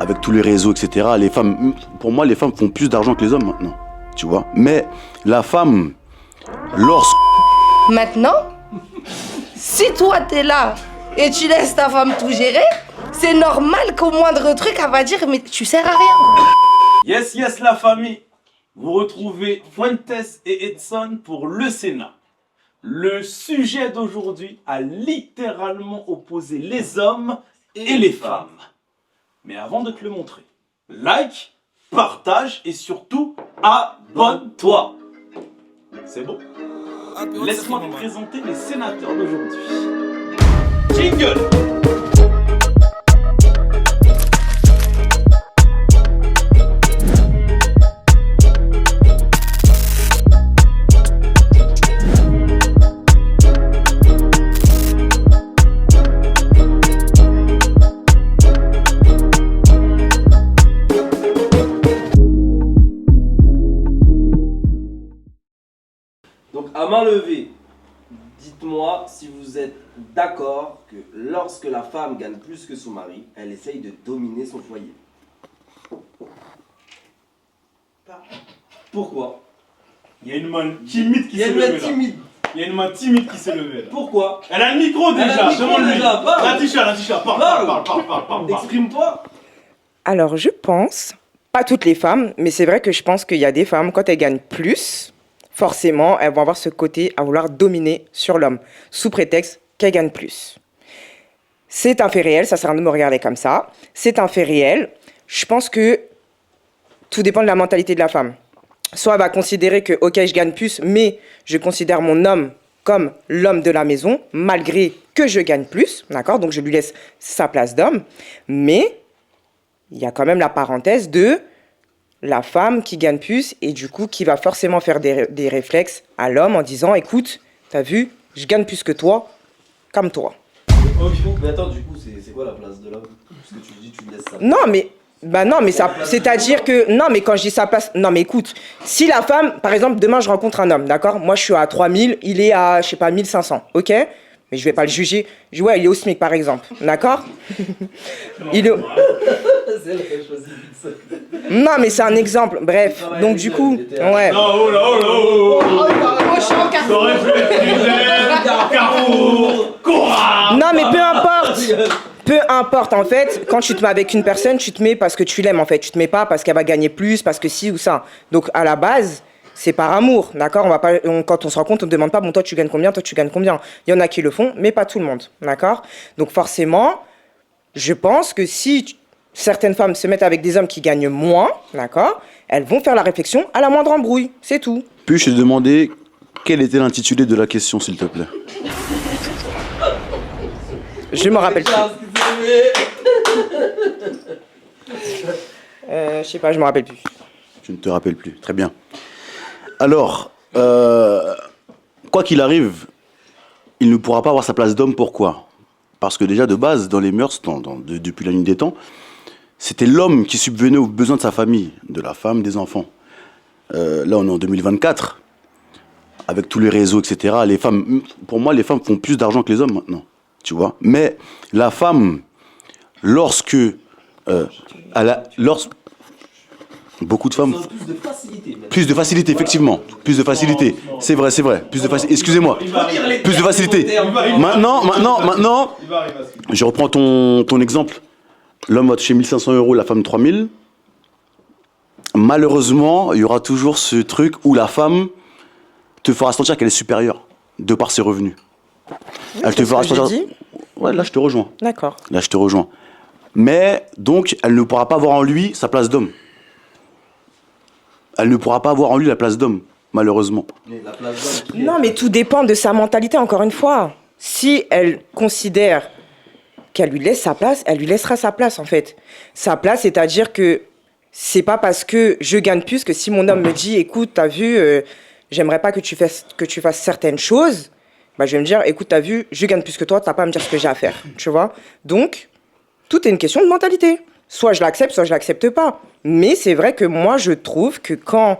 avec tous les réseaux, etc., les femmes, pour moi, les femmes font plus d'argent que les hommes maintenant, tu vois. Mais la femme, lorsque... Maintenant, si toi t'es là et tu laisses ta femme tout gérer, c'est normal qu'au moindre truc, elle va dire mais tu sers à rien. Yes, la famille. Vous retrouvez Fuentes et Edson pour le Sénat. Le sujet d'aujourd'hui a littéralement opposé les hommes et les femmes. Mais avant de te le montrer, like, partage et surtout abonne-toi. C'est bon? Laisse-moi te présenter les sénateurs d'aujourd'hui. Jingle! Donc à main levée, dites-moi si vous êtes d'accord que lorsque la femme gagne plus que son mari, elle essaye de dominer son foyer. Pourquoi? Il y a une main timide qui s'est levée là. Il y a une main timide qui s'est levée là. Pourquoi? Elle a le micro déjà. Elle a le micro Demande-lui. déjà, parle. Latisha, parle. Exprime-toi. Alors, je pense, pas toutes les femmes, mais c'est vrai que je pense qu'il y a des femmes, quand elles gagnent plus, forcément, elles vont avoir ce côté à vouloir dominer sur l'homme, sous prétexte qu'elles gagnent plus. C'est un fait réel, ça sert à rien de me regarder comme ça. C'est un fait réel. Je pense que tout dépend de la mentalité de la femme. Soit elle va considérer que, ok, je gagne plus, mais je considère mon homme comme l'homme de la maison, malgré que je gagne plus, d'accord? Donc je lui laisse sa place d'homme. Mais il y a quand même la parenthèse de la femme qui gagne plus et du coup qui va forcément faire des réflexes à l'homme en disant, écoute, t'as vu, je gagne plus que toi, comme toi. Mais attends, du coup, c'est quoi la place de l'homme? Parce que tu dis, tu laisses ça. Non, mais ça, c'est-à-dire que, non, mais quand je dis sa place, non, mais écoute, si la femme, par exemple, demain, je rencontre un homme, d'accord? Moi, je suis à 3000, il est à, je sais pas, 1500, ok? Mais je vais pas le juger. Ouais, il est au SMIC, par exemple, d'accord? Il est... Non, mais c'est un exemple, bref. Donc, du coup, ouais. Oh là. T'aurais pu être Carrefour, Cora. Non, mais peu importe. Peu importe, en fait, quand tu te mets avec une personne, tu te mets parce que tu l'aimes, en fait. Tu te mets pas parce qu'elle va gagner plus, parce que ci ou ça. Donc, à la base, c'est par amour, d'accord? Quand on se rencontre, on ne demande pas, bon, toi, tu gagnes combien, toi, tu gagnes combien. Il y en a qui le font, mais pas tout le monde, d'accord? Donc, forcément, je pense que si certaines femmes se mettent avec des hommes qui gagnent moins, d'accord? Elles vont faire la réflexion à la moindre embrouille, c'est tout. Puis-je te demander quel était l'intitulé de la question, s'il te plaît? Je me rappelle plus. Je sais pas, je me rappelle plus. Je ne te rappelle plus. Très bien. Alors, quoi qu'il arrive, il ne pourra pas avoir sa place d'homme. Pourquoi? Parce que déjà, de base, dans les mœurs, depuis la nuit des temps, c'était l'homme qui subvenait aux besoins de sa famille, de la femme, des enfants. Là, on est en 2024. Avec tous les réseaux, etc., les femmes, pour moi, les femmes font plus d'argent que les hommes maintenant. Tu vois? Mais la femme, lorsque... beaucoup de femmes... Plus de facilité, effectivement. Plus de facilité. C'est vrai. Plus de facilité. Excusez-moi. Plus de facilité. Maintenant, je reprends ton exemple. L'homme va toucher 1500 €, la femme 3000. Malheureusement, il y aura toujours ce truc où la femme te fera sentir qu'elle est supérieure, de par ses revenus. Elle te fera sentir... Ouais, là, je te rejoins. D'accord. Là, je te rejoins. Mais, donc, elle ne pourra pas avoir en lui sa place d'homme. Elle ne pourra pas avoir en lui la place d'homme, malheureusement. Mais la place d'homme, Non, mais tout dépend de sa mentalité, encore une fois. Si elle considère qu'elle lui laisse sa place, elle lui laissera sa place, en fait. Sa place, c'est-à-dire que c'est pas parce que je gagne plus que si mon homme me dit, écoute, t'as vu, j'aimerais pas que tu fasses certaines choses, bah, je vais me dire, écoute, t'as vu, je gagne plus que toi, t'as pas à me dire ce que j'ai à faire, tu vois. Donc, tout est une question de mentalité. Soit je l'accepte, soit je l'accepte pas. Mais c'est vrai que moi, je trouve que quand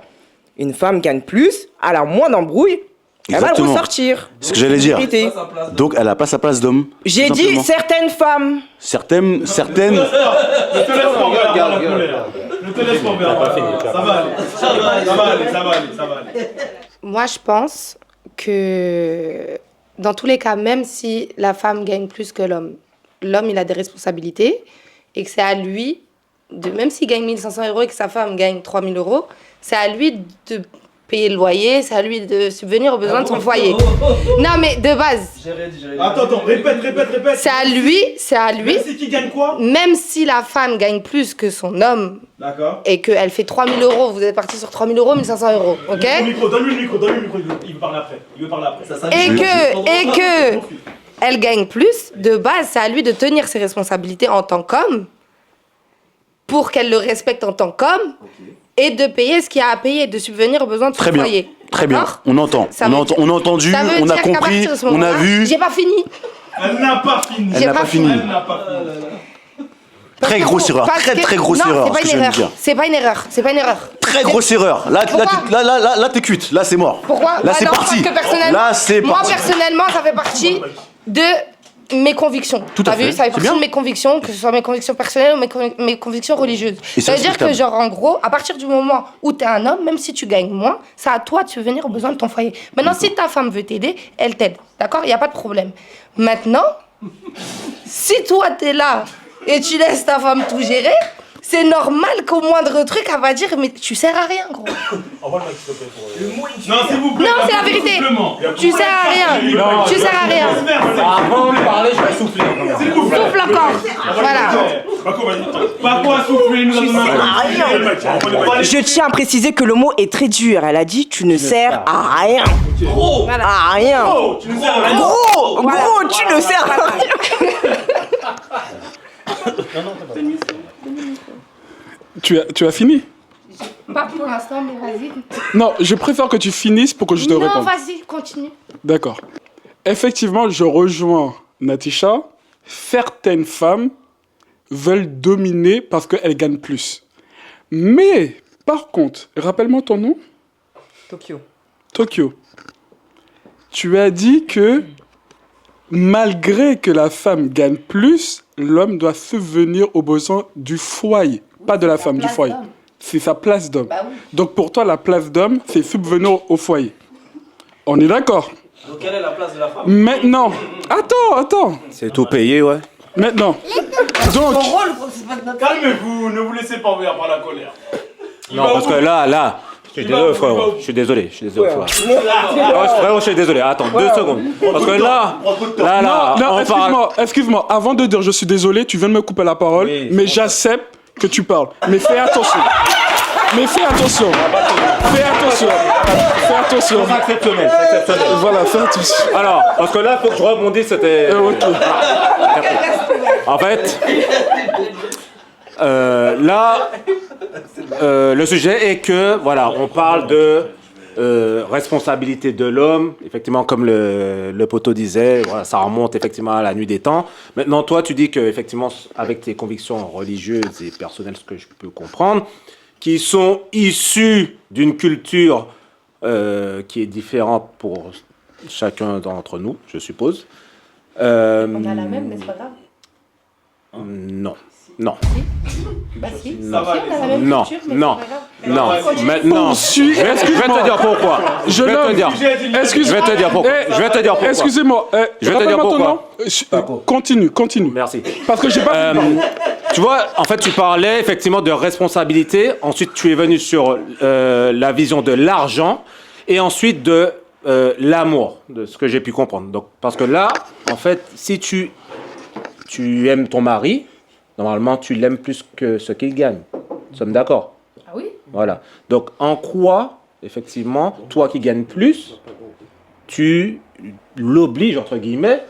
une femme gagne plus, à la moindre embrouille, Elle va le Exactement. ressortir. C'est ce que j'allais dire. Vérité. Donc, elle n'a pas sa place d'homme. J'ai tout dit simplement. certaines femmes. Certaines. Ne te laisse pas faire la colère. Ne te laisse pas faire. Ça va aller. Ça va aller. Ça va aller. Moi, je pense que dans tous les cas, même si la femme gagne plus que l'homme, l'homme, il a des responsabilités et que c'est à lui, même s'il gagne 1 500 € et que sa femme gagne 3 000 €, c'est à lui de payer le loyer, c'est à lui de subvenir aux besoins de son foyer. Non, mais de base, Attends, répète. c'est à lui, Même si qui gagne quoi? même si la femme gagne plus que son homme D'accord. et qu'elle fait 3 000 €, vous êtes parti sur 3 000 €, 1 500 €, ok? Donne-lui le micro, il veut parler après. Et que elle gagne plus, de base, c'est à lui de tenir ses responsabilités en tant qu'homme pour qu'elle le respecte en tant qu'homme et de payer ce qu'il y a à payer, de subvenir aux besoins de son Très bien. foyer. Très bien. D'accord? On entend. Ça On veut a, dire- on a entendu, Ça veut on a dire qu'à compris, partir de ce on a moment-là, vu. J'ai pas fini. Elle n'a pas fini. Elle n'a pas fini. Elle n'a pas fini. Très grosse erreur. Parce que- Très grosse non, erreur. c'est pas Ce que une je viens de erreur. dire. C'est pas une erreur. C'est pas une erreur. Très grosse erreur. Là, t'es cuite. Là, c'est mort. Pourquoi? Là, c'est non, parti. Parce que Là, c'est moi, parti. personnellement, ça fait partie de mes convictions. Tout à T'as vu? fait. Ça fait C'est partie bien. de mes convictions, que ce soit mes convictions personnelles ou mes convictions religieuses. Et Ça veut c'est dire que, respectable. genre, en gros, à partir du moment où t'es un homme, même si tu gagnes moins, c'est à toi de subvenir aux besoins de ton foyer. Maintenant, si ta femme veut t'aider, elle t'aide. D'accord? Il n'y a pas de problème. Maintenant, si toi, t'es là et tu laisses ta femme tout gérer, c'est normal qu'au moindre truc, elle va dire mais tu sers à rien, gros. Non, s'il vous plaît. Non, c'est la vérité. Simplement. Tu sers à rien. Tu sers à rien. Avant de parler, je vais souffler. Souffle encore. Voilà. Paco a soufflé, il nous a demandé. Je tiens à préciser que le mot est très dur. Elle a dit tu ne sers à rien. Voilà. À rien. Tu nous sers à rien. Gros, Voilà. gros, tu ne sers à rien. Tu as fini? Pas pour l'instant, mais vas-y. Non, je préfère que tu finisses pour que je te Non, réponde. vas-y, continue. D'accord. Effectivement, je rejoins Natisha. Certaines femmes veulent dominer parce qu'elles gagnent plus. Mais, par contre, rappelle-moi ton nom? Tokyo. Tokyo. Tu as dit que malgré que la femme gagne plus, l'homme doit subvenir aux besoins du foyer, pas de la femme, du place foyer. d'homme. C'est sa place d'homme. Bah oui. Donc pour toi, la place d'homme, c'est subvenir au foyer. On est d'accord? Donc quelle est la place de la femme? Maintenant, attends. C'est tout payé, ouais. Maintenant, donc, Calmez-vous, ne vous laissez pas envahir par la colère. Non, parce que là, je suis désolé, frérot. Je suis désolé, frérot. Non, frérot, je suis désolé. Attends, 2 secondes. Parce que là, non, on parle. excuse-moi, avant de dire je suis désolé, tu viens de me couper la parole, Oui, mais j'accepte que tu parles. Mais fais attention. Fais attention. C'est exceptionnel, c'est exceptionnel. Voilà, fais attention. Alors, parce que là, il faut que je rebondisse, c'était. Ok. En fait, là, le sujet est que, voilà, on parle de responsabilité de l'homme, effectivement, comme le poteau disait, voilà, ça remonte effectivement à la nuit des temps. Maintenant, toi, tu dis que, effectivement, avec tes convictions religieuses et personnelles, ce que je peux comprendre, qui sont issues d'une culture qui est différente pour chacun d'entre nous, je suppose. On a la même, mais c'est pas grave. Non. Bah si. Ça va Si, on a la même Non, culture, mais non, c'est pas grave. non. Maintenant, je vais te dire pourquoi. Je vais te dire. Excuse- Je vais te dire pourquoi. Eh, Je vais te dire pourquoi. Excusez-moi. Je vais te dire rappelle-moi ton nom. Continue. Merci. Parce que j'ai pas fini. Tu vois, en fait, tu parlais effectivement de responsabilité. Ensuite, tu es venu sur la vision de l'argent et ensuite de l'amour, de ce que j'ai pu comprendre. Donc, parce que là, en fait, si tu aimes ton mari, normalement, tu l'aimes plus que ce qu'il gagne. Nous sommes d'accord? Ah oui? Voilà. Donc, en quoi, effectivement, toi qui gagnes plus, tu l'obliges, entre guillemets,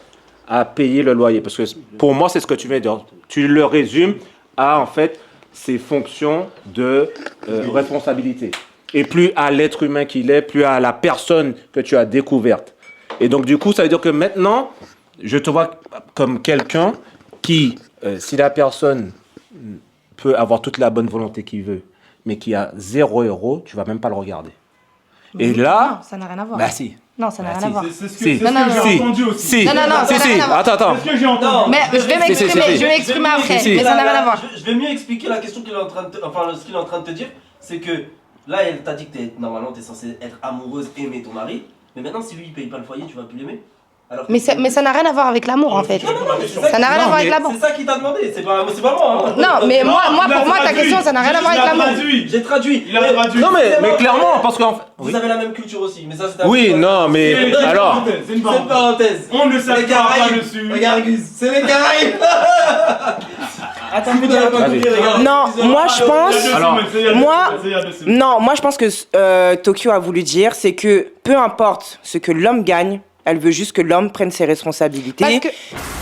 à payer le loyer? Parce que pour moi, c'est ce que tu viens de dire. Tu le résumes à, en fait, ses fonctions de responsabilité. Et plus à l'être humain qu'il est, plus à la personne que tu as découverte. Et donc, du coup, ça veut dire que maintenant, je te vois comme quelqu'un qui, si la personne peut avoir toute la bonne volonté qu'il veut, mais qui a 0 €, tu vas même pas le regarder. Et là, Non, ça n'a rien à voir. bah si, Non, ça n'a Ah, rien à voir. C'est ce que, Si. c'est ce Non, non, que j'ai Si. entendu aussi. Si, Non, non, non, si, ça n'a si. rien à voir. Attends. C'est ce que j'ai entendu. Mais je vais Si, m'exprimer, si. je vais m'exprimer après, Si. mais ça n'a rien à voir. Je vais mieux expliquer la question qu'il est en train de ce qu'il est en train de te dire. C'est que là, elle t'a dit que normalement, t'es censée être amoureuse, aimer ton mari. Mais maintenant, si lui, il paye pas le foyer, tu vas plus l'aimer. Alors que- Mais ça n'a rien à voir avec l'amour en fait. Non, non, non, mais c'est Ça n'a rien à Non, voir avec mais- l'amour. C'est ça qu'il t'a demandé, c'est pas moi. Hein. Non, mais moi, il a pour moi, ta traduit. question, ça n'a rien à voir Il avec a l'amour. traduit. J'ai traduit. Il a traduit. Non, mais clairement, parce qu'en fait. Vous avez la même culture aussi, mais ça c'était. Oui, non, mais C'est une alors. parenthèse, c'est une C'est une parenthèse. On ne C'est les s'attend pas Caraïbes. dessus. Regarde, Gus, c'est les Caraïbes. Attends, vous n'avez pas Allez. compris, regarde. Non, moi je pense. Alors, Moi je pense que Tokyo a voulu dire, c'est que peu importe ce que l'homme gagne, elle veut juste que l'homme prenne ses responsabilités Parce que.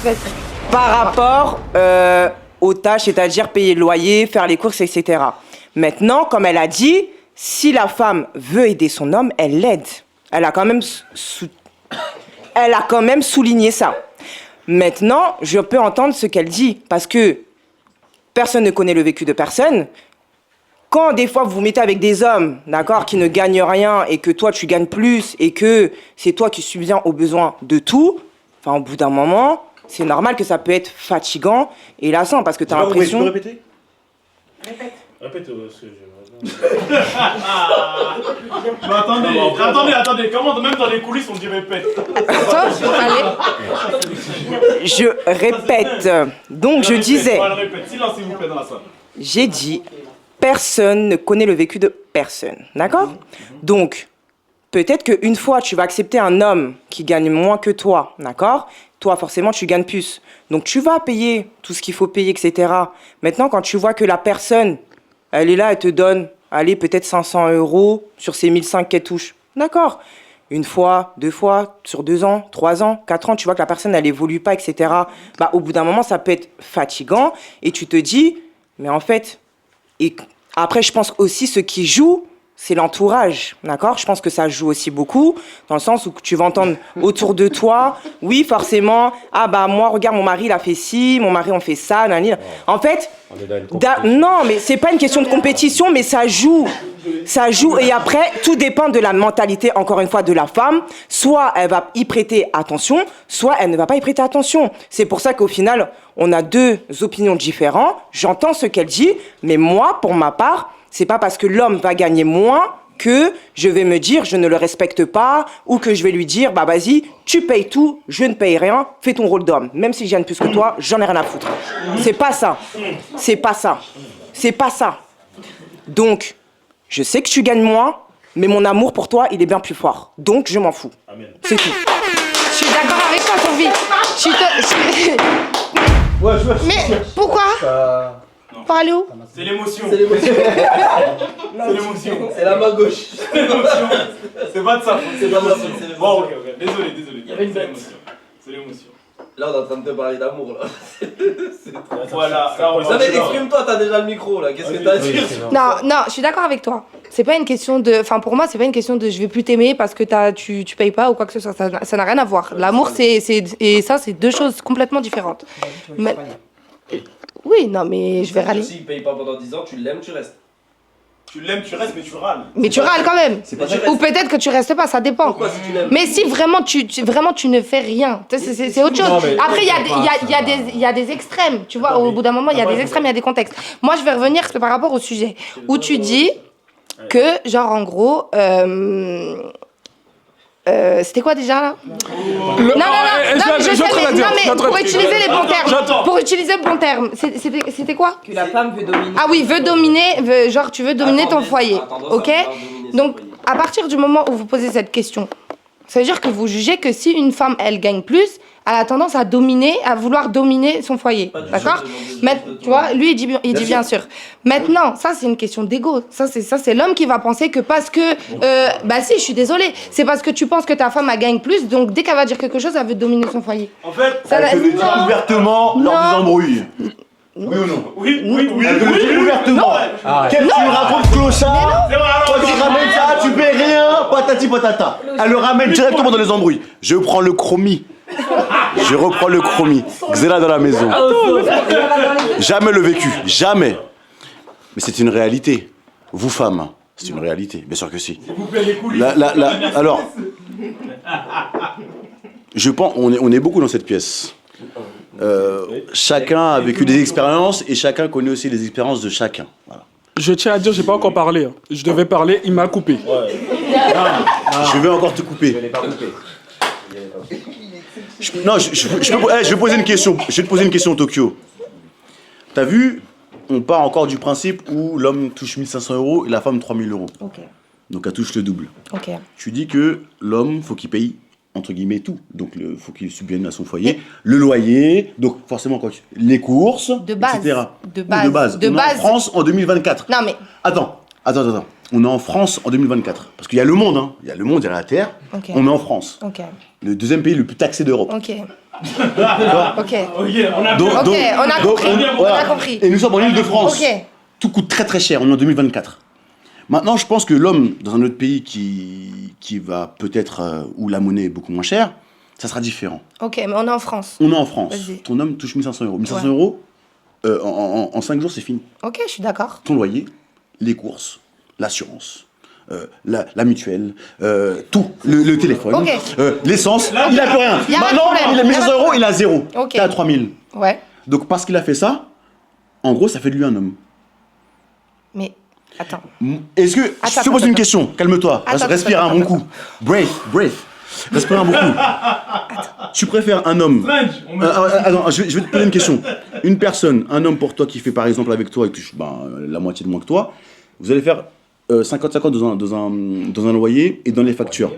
Vas-y. par rapport aux tâches, c'est-à-dire payer le loyer, faire les courses, etc. Maintenant, comme elle a dit, si la femme veut aider son homme, elle l'aide. Elle a quand même elle a quand même souligné ça. Maintenant, je peux entendre ce qu'elle dit, parce que personne ne connaît le vécu de personne. Quand des fois vous vous mettez avec des hommes, d'accord, qui ne gagnent rien et que toi tu gagnes plus et que c'est toi qui subviens aux besoins de tout, enfin au bout d'un moment, c'est normal que ça peut être fatigant et lassant parce que tu as l'impression... répéter? Répète ce que je. Mais attendez, comment même dans les coulisses on dit répète? Attends, allez. Je répète. Donc je disais, Répète, silence s'il vous plaît dans la salle. j'ai dit, personne ne connaît le vécu de personne, d'accord? Donc, peut-être qu'une fois tu vas accepter un homme qui gagne moins que toi, d'accord? Toi, forcément, tu gagnes plus. Donc, tu vas payer tout ce qu'il faut payer, etc. Maintenant, quand tu vois que la personne, elle est là, elle te donne, allez, peut-être 500 € sur ces 1500 qu'elle touche. D'accord. Une fois, 2 fois, sur 2 ans, 3 ans, 4 ans, tu vois que la personne, elle évolue pas, etc. Bah, au bout d'un moment, ça peut être fatigant. Et tu te dis, mais en fait, et après, je pense aussi, ce qui joue, c'est l'entourage, d'accord? Je pense que ça joue aussi beaucoup, dans le sens où tu vas entendre autour de toi, oui, forcément, ah bah moi, regarde, mon mari, il a fait ci, mon mari, on fait ça, nanani. En fait, non, mais c'est pas une question de compétition, mais ça joue. Ça joue, et après, tout dépend de la mentalité, encore une fois, de la femme. Soit elle va y prêter attention, soit elle ne va pas y prêter attention. C'est pour ça qu'au final, on a 2 opinions différentes. J'entends ce qu'elle dit, mais moi, pour ma part, c'est pas parce que l'homme va gagner moins que je vais me dire je ne le respecte pas ou que je vais lui dire bah vas-y, tu payes tout, je ne paye rien, fais ton rôle d'homme. Même si je gagne plus que toi, j'en ai rien à foutre. C'est pas ça. C'est pas ça. C'est pas ça. Donc, je sais que tu gagnes moins, mais mon amour pour toi, il est bien plus fort. Donc, je m'en fous. C'est tout. Je suis d'accord avec toi, Sophie. Mais pourquoi? Pour aller où? C'est l'émotion. C'est l'émotion. C'est l'émotion. C'est la main gauche. C'est l'émotion. C'est pas de sa faute. C'est pas de sa faute, c'est l'émotion. Bon, ok. Désolé. Il y avait une bête. C'est l'émotion. Là, on est en train de te parler d'amour, là. Voilà. Là, on va- Savez, exprime-toi, t'as déjà le micro, là. Qu'est-ce que t'as à dire? Non, je suis d'accord avec toi. C'est pas une question de. Enfin, pour moi, c'est pas une question de je vais plus t'aimer parce que tu payes pas ou quoi que ce soit. Ça n'a rien à voir. L'amour, et ça, c'est 2 choses complètement différentes. Mais... Oui, non, mais je vais râler. S'il paye pas pendant 10 ans, tu l'aimes, tu restes. Tu l'aimes, tu restes, mais tu râles. Mais tu râles quand même. pas ça. Ou peut-être que tu restes pas, ça dépend. Pourquoi si tu l'aimes? Mais si vraiment tu ne fais rien, tu sais, c'est autre chose. Non, mais- Après, il y a des extrêmes, tu vois, au bout d'un moment, il y a des extrêmes, il y a des contextes. Moi, je vais revenir par rapport au sujet où tu dis que, genre, en gros, c'était quoi déjà là? Non, mais je sais, mais pour utiliser les bons termes, pour utiliser le bon terme, c'était quoi? Que la femme veut dominer. Ah oui, genre tu veux dominer ton foyer, ok? Donc, à partir du moment où vous posez cette question, ça veut dire que vous jugez que si une femme, elle gagne plus, elle a tendance à dominer, à vouloir dominer son foyer, d'accord? Tu vois, lui, il dit bien sûr. Maintenant, ça, c'est une question d'ego. Ça, c'est l'homme qui va penser que parce que... bah si, je suis désolée. C'est parce que tu penses que ta femme, elle gagne plus, donc dès qu'elle va dire quelque chose, elle veut dominer son foyer. En fait, Ça, Elle te le dit non. ouvertement lors des embrouilles. Oui ou non? oui. Elle te le dit ouvertement. Qu'est-ce que tu lui racontes, clochard? Toi, tu ramènes ça, tu paies rien, patati patata. Elle le ramène directement dans les embrouilles. Je prends le chromie. Je reprends le chromie. Xéla dans la maison. Jamais le vécu. Jamais. Mais c'est une réalité. Vous, femmes, c'est une réalité. Bien sûr que si. Vous plaît les coulisses. Alors, Je pense, on est beaucoup dans cette pièce. Chacun a vécu des expériences et chacun connaît aussi les expériences de chacun. Voilà. Je tiens à dire, j'ai pas encore parlé. Hein. Je devais parler, il m'a coupé. Je vais encore te couper. Je vais poser une question. Je vais te poser une question, Tokyo. T'as vu, on part encore du principe où l'homme touche 1 500 € et la femme 3 000 €. Ok. Donc elle touche le double. Ok. Tu dis que l'homme, faut qu'il paye entre guillemets tout. Donc il faut qu'il subvienne à son foyer, le loyer, donc forcément les courses, De base. etc. De base. On est en France en 2024. Non mais. Attends. On est en France en 2024. Parce qu'il y a le monde, hein. Il y a le monde, il y a la Terre. Ok. On est en France. Ok. Le deuxième pays le plus taxé d'Europe. Ok. D'accord. Ok. On a Donc, on a compris. On a compris. Et nous sommes en Île-de-France. Ok. Tout coûte très très cher, on est en 2024. Maintenant, je pense que l'homme, dans un autre pays qui va peut-être, où la monnaie est beaucoup moins chère, ça sera différent. Ok, mais on est en France. On est en France. Vas-y. Ton homme touche 1 500 €. 1 500 €, en 5 jours, c'est fini. Ok, je suis d'accord. Ton loyer, les courses, l'assurance, la mutuelle, tout, le téléphone, Ok. l'essence, il n'a plus rien. Y a pas de Maintenant, problème. il a 1 500 €, il a 0. Ok. T'es à 3 000. Ouais. Donc, parce qu'il a fait ça, en gros, ça fait de lui un homme. Mais attends. Est-ce que, je te pose une question, calme-toi, respire un bon coup. Breathe. Respire un bon coup. Tu préfères un homme. Attends, je vais te poser une question. Une personne, un homme pour toi qui fait par exemple avec toi et qui touche la moitié de moins que toi, vous allez faire 50-50 dans un loyer et dans les factures.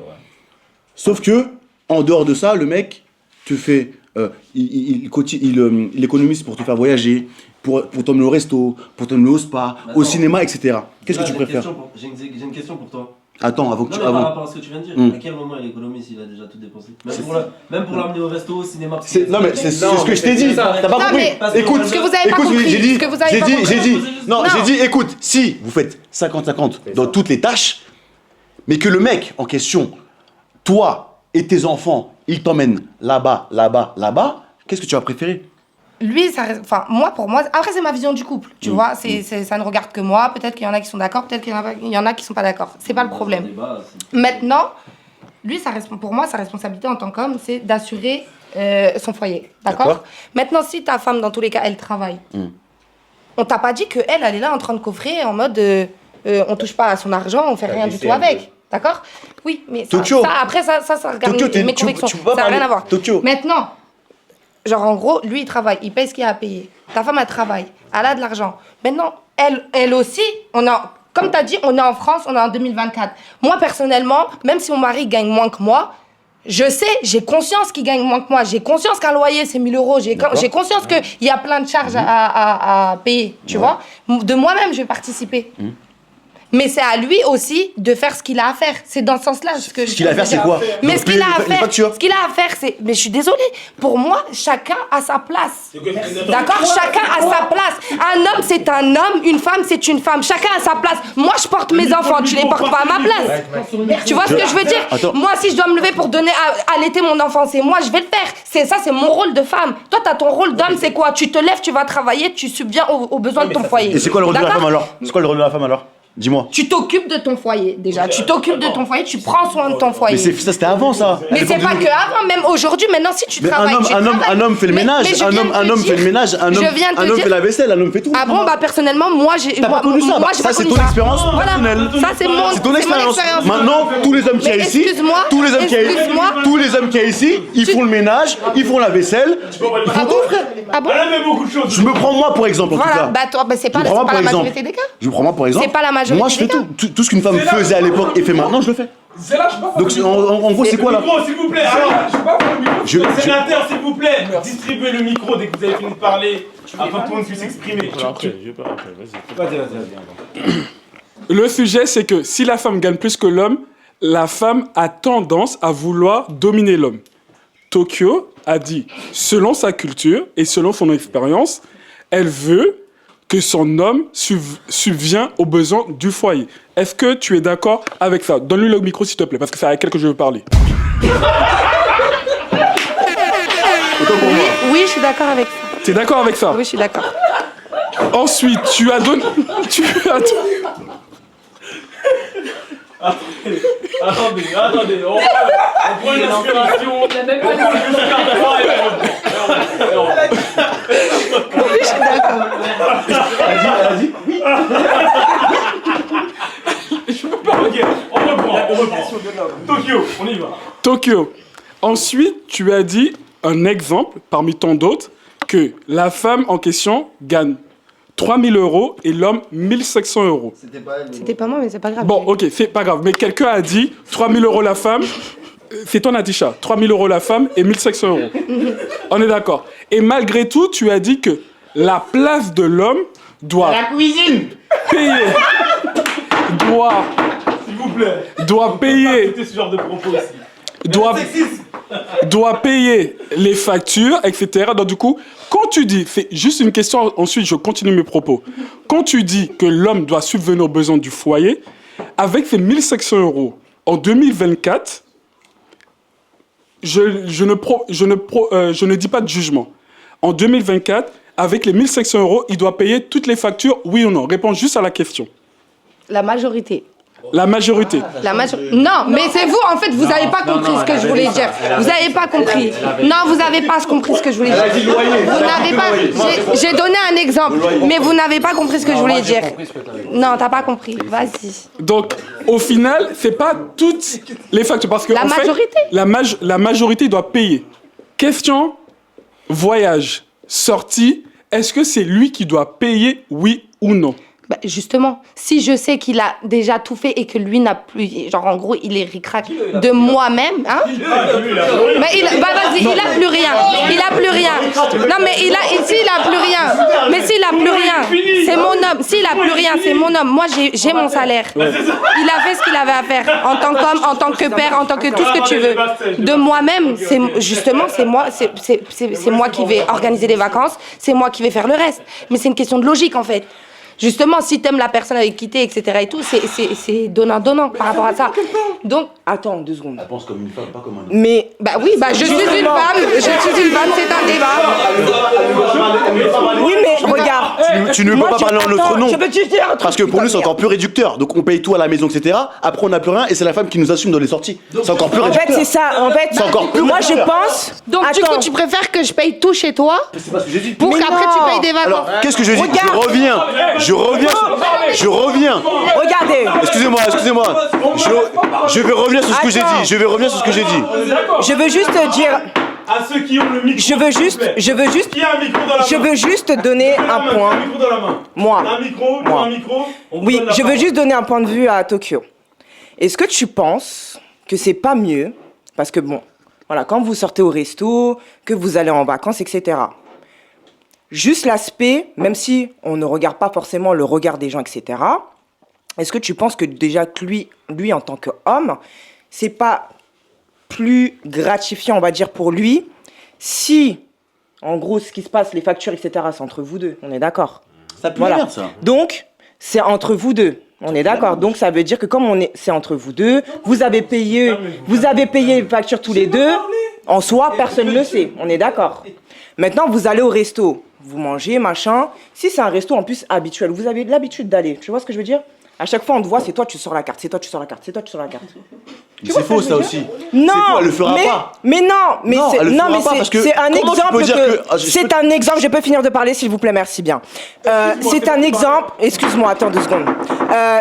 Sauf que, en dehors de ça, le mec te fait. Il économise pour te faire voyager, pour t'emmener au resto, pour t'emmener au spa, au cinéma, etc. Qu'est-ce que tu préfères? J'ai une question pour toi. Attends, avant que Non, tu. mais par Avant. rapport à ce que tu viens de dire, à quel moment il économise s'il a déjà tout dépensé? Même pour l'amener au resto, au cinéma. Non, mais c'est ce que je t'ai dit. T'as pas Non, compris. mais Écoute, ce que vous avez pas compris, j'ai dit. ce que vous avez pas compris. J'ai dit, écoute, si vous faites 50-50 dans toutes les tâches, mais que le mec en question, toi et tes enfants, ils t'emmènent là-bas, qu'est-ce que tu vas préférer? Lui, enfin, moi, pour moi, après, c'est ma vision du couple, tu vois, ça ne regarde que moi, peut-être qu'il y en a qui sont d'accord, peut-être qu'il y en a qui sont pas d'accord, c'est pas le problème. Maintenant, lui, pour moi, sa responsabilité en tant qu'homme, c'est d'assurer son foyer, d'accord? Maintenant, si ta femme, dans tous les cas, elle travaille, on t'a pas dit qu'elle, elle est là en train de coffrer en mode, on touche pas à son argent, on fait rien du tout avec, d'accord? Oui, mais ça regarde mes convictions, ça n'a rien à voir. Maintenant, genre, en gros, lui, il travaille, il paye ce qu'il a à payer. Ta femme, elle travaille, elle a de l'argent. Maintenant, elle aussi, comme tu as dit, on est en France, on est en 2024. Moi, personnellement, même si mon mari gagne moins que moi, je sais, j'ai conscience qu'il gagne moins que moi. J'ai conscience qu'un loyer, c'est 1 000 €. J'ai conscience qu'il y a plein de charges à payer, tu vois. De moi-même, je vais participer. Mais c'est à lui aussi de faire ce qu'il a à faire. C'est dans ce sens-là. Ce qu'il a à faire, c'est quoi? Mais ce qu'il a à faire, c'est... Mais je suis désolée. Pour moi, chacun a sa place. D'accord? Chacun a sa place. Un homme, c'est un homme. Une femme, c'est une femme. Chacun a sa place. Moi, je porte mes enfants. Tu les portes pas à ma place. Tu vois ce que je veux dire? Moi, si je dois me lever pour donner à allaiter mon enfant, c'est moi, je vais le faire. Ça, c'est mon rôle de femme. Toi, t'as ton rôle d'homme, c'est quoi? Tu te lèves, tu vas travailler, tu subviens aux besoins de ton foyer. Et c'est quoi le rôle de la femme alors? C'est quoi le rôle de la femme alors? Dis-moi. Tu t'occupes de ton foyer, déjà. Tu t'occupes de ton foyer, tu prends soin de ton foyer. Mais ça, c'était avant, ça. Mais c'est pas que avant, même aujourd'hui, maintenant, si tu travailles, un homme fait le ménage, un homme fait le ménage, un homme fait la vaisselle, un homme fait tout. Ah bon, bah personnellement, moi, j'ai pas connu ça. Ça, c'est ton expérience personnelle. Ça, c'est ton expérience. Maintenant, tous les hommes qui y a ici, tous les hommes qui y a ici, ils font le ménage, ils font la vaisselle. Ah bon, frère? Ah bon? Je me prends moi pour exemple, en tout cas. Voilà, bah toi, c'est pas la majorité des cas. Je me prends moi pour exemple. C'est pas la majorité. Moi, je fais tout ce qu'une femme faisait à l'époque et fait maintenant, je le fais. Donc en gros, c'est quoi là? Le micro, s'il vous plaît. Alors, sénateur, s'il vous plaît, distribuez le micro dès que vous avez fini de parler, afin que tout le monde puisse s'exprimer. Le sujet, c'est que si la femme gagne plus que l'homme, la femme a tendance à vouloir dominer l'homme. Tokyo a dit, selon sa culture et selon son expérience, elle veut que son homme subvient aux besoins du foyer. Est-ce que tu es d'accord avec ça? Donne-lui le micro, s'il te plaît, parce que c'est avec elle que je veux parler. Oui, je suis d'accord avec ça. Tu es d'accord avec ça? Oui, je suis d'accord. Ensuite, tu as donné... Attendez. On prend une inspiration. On prend juste un point et on reprend. Je suis d'accord. Je peux pas. Ok, on reprend. Tokyo, on y va. Tokyo. Ensuite, tu as dit un exemple, parmi tant d'autres, que la femme en question gagne 3 000 € et l'homme 1 700 €. C'était pas moi, mais c'est pas grave. Bon, ok, c'est pas grave. Mais quelqu'un a dit 3 000 € la femme. C'est toi, Natisha. 3 000 € la femme et 1 700 €. On est d'accord. Et malgré tout, tu as dit que la place de l'homme doit... La cuisine. Payer. S'il vous plaît. Doit payer. Écoutez ce genre de propos ici. Doit payer les factures, etc. Donc du coup, quand tu dis, c'est juste une question, ensuite je continue mes propos. Quand tu dis que l'homme doit subvenir aux besoins du foyer, avec ces 1 700 € en 2024, je ne dis pas de jugement. En 2024, avec les 1 700 €, il doit payer toutes les factures, oui ou non? Réponds juste à la question. La majorité. La majorité. Non, mais c'est vous, en fait, vous n'avez pas compris ce que je voulais dire. Vous n'avez pas compris. Non, vous n'avez pas compris ce que je voulais dire. Vous n'avez pas. J'ai donné un exemple, mais vous n'avez pas compris ce que je voulais dire. Non, t'as pas compris. Vas-y. Donc, au final, c'est pas toutes les factures. Parce que, La en fait, majorité. la majorité doit payer. Question, voyage, sortie, est-ce que c'est lui qui doit payer, oui ou non? Bah, justement, si je sais qu'il a déjà tout fait et que lui n'a plus, genre en gros, il est ric-rac de moi-même, hein. Mais bah vas-y, il a plus rien. Il a plus rien. Non mais il a plus rien. Mais s'il a plus rien, c'est mon homme. S'il a plus rien, c'est mon homme. Moi, j'ai mon salaire. Il a fait ce qu'il avait à faire en tant qu'homme, en tant que père, en tant que tout ce que tu veux. De moi-même, c'est justement, c'est moi qui vais organiser les vacances. C'est moi qui vais faire le reste. Mais c'est une question de logique en fait. Justement, si t'aimes la personne avec qui t'es, etc. et tout, c'est donnant-donnant par rapport à ça. Donc, Attends 2 secondes. Elle pense comme une femme, pas comme un homme. Mais bah oui, bah je suis une femme, c'est un débat. oui, mais regarde. Tu ne peux Moi, pas parler en notre nom. Je peux te dire un truc. Parce que pour nous, c'est encore plus réducteur. Donc on paye tout à la maison, etc. Après, on n'a plus rien et c'est la femme qui nous assume dans les sorties. C'est encore plus En fait, réducteur. c'est ça. En fait, C'est encore plus moi, je réducteur. pense. Donc du coup, tu préfères que je paye tout chez toi C'est pas ce que j'ai dit. pour Mais qu'après non. tu payes des vacances. Alors, qu'est-ce que je dis? Regarde. Je reviens. Regardez. Excusez-moi. Je vais revenir sur ce que j'ai Attends. dit. Je Je veux juste te dire. À ceux qui ont le micro. Je veux juste. Qui a un micro dans la main? Je veux juste te donner un point. Un micro dans la main. Moi. Un micro, Moi. un micro. On vous Oui, donne la je veux parole. juste donner un point de vue à Tokyo. Est-ce que tu penses que c'est pas mieux, parce que bon, voilà, quand vous sortez au resto, que vous allez en vacances, etc. Juste l'aspect, même si on ne regarde pas forcément le regard des gens, etc. Est-ce que tu penses que déjà que lui en tant qu'homme, c'est pas plus gratifiant, on va dire, pour lui, si, en gros, ce qui se passe, les factures, etc., c'est entre vous deux, on est d'accord? Ça pue Voilà. la merde, ça. Donc, c'est entre vous deux. On est d'accord. Donc, ça veut dire que comme c'est entre vous deux, vous avez payé les factures tous les deux. En soi, personne ne le sait. On est d'accord. Maintenant, vous allez au resto. Vous mangez, machin. Si c'est un resto en plus habituel, vous avez l'habitude d'aller. Tu vois ce que je veux dire? À chaque fois, on te voit, c'est toi, tu sors la carte. C'est toi, tu sors la carte. C'est toi, tu sors la carte. Mais c'est faux, ça aussi. Non, C'est faux, elle le fera mais, pas. mais non, mais Non, c'est elle le fera pas, parce que c'est un comment tu exemple peux dire que- Ah, je c'est peux- un exemple. Je peux finir de parler, s'il vous plaît, merci bien. C'est un exemple. Excuse-moi, attends 2 secondes.